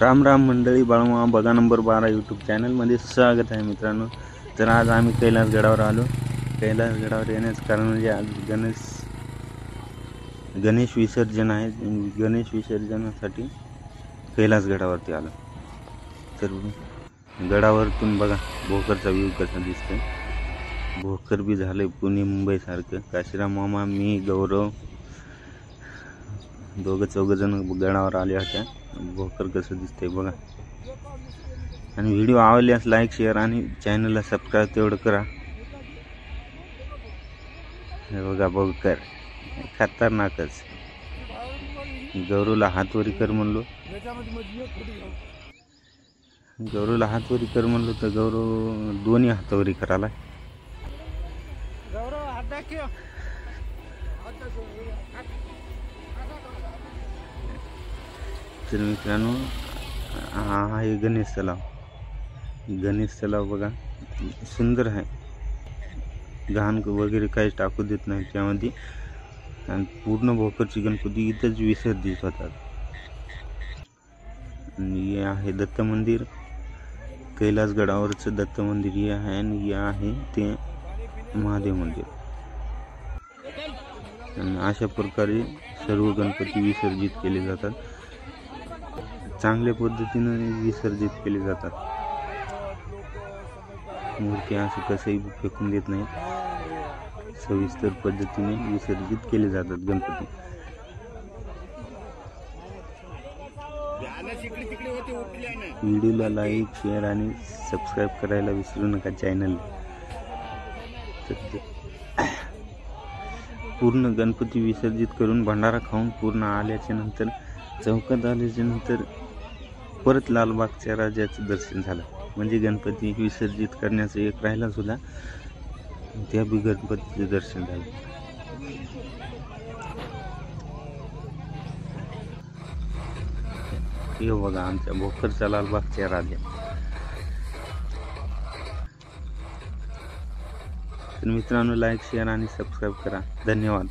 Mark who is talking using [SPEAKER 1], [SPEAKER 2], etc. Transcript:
[SPEAKER 1] राम राम मंडळी, बाळमा बघा number 12 YouTube चॅनलमध्ये स्वागत आहे मित्रांनो। तर आज आम्ही कैलासगडावर आलो। कैलासगडावर येण्याचं कारण म्हणजे आज गणेश विसर्जन आहे। गणेश विसर्जनासाठी कैलासगडावरती आलो। तर गडावरतून बघा भोकरचा व्ह्यू कसा दिसतोय। भोकर बी झाले पुणे मुंबई सारखं। काशीराम मामा, मी, गौरव दोघं चौघ जण गडावर आले होते। भोकर कसं दिसतंय बघा। आणि व्हिडिओ आवडल्यास लाईक शेअर आणि चॅनलला सबस्क्राईब तेवढं करा। हे बघा भोकर खतरनाकच। गौरवला हातवरी कर म्हणलो, तर गौरव दोन्ही हातवरी करायला। तर मित्रांनो, हा आहे गणेश तलाव। गणेश तलाव बघा सुंदर आहे। घाण वगैरे काहीच टाकू देत नाही त्यामध्ये। आणि पूर्ण भोकरची गणपती इथंच विसर्जित होतात। आणि हे आहे दत्त मंदिर। कैलासगडावरचं दत्त मंदिर हे आहे। आणि हे आहे ते महादेव मंदिर। आणि अशा प्रकारे सर्व गणपती विसर्जित केले जातात। चांगल्या पद्धतीने विसर्जित केले जातात। मूर्ती असं कसंही फेकून देत नाही, सविस्तर पद्धतीने विसर्जित केले जातात गणपती। व्हिडिओला लाईक शेअर आणि सबस्क्राईब करायला विसरू नका चॅनल। पूर्ण गणपती विसर्जित करून भंडारा खाऊन पूर्ण आल्याच्या नंतर चौकात आल्याच्या नंतर परत लालबागच्या राजाचं दर्शन झालं। म्हणजे गणपती विसर्जित करण्याचं एक राहिला सुद्धा, त्या बी गणपतीचं दर्शन झालं। हे बघा आमच्या भोकरचा लालबागच्या राजा। तर मित्रांनो, लाईक शेअर आणि सबस्क्राईब करा। धन्यवाद।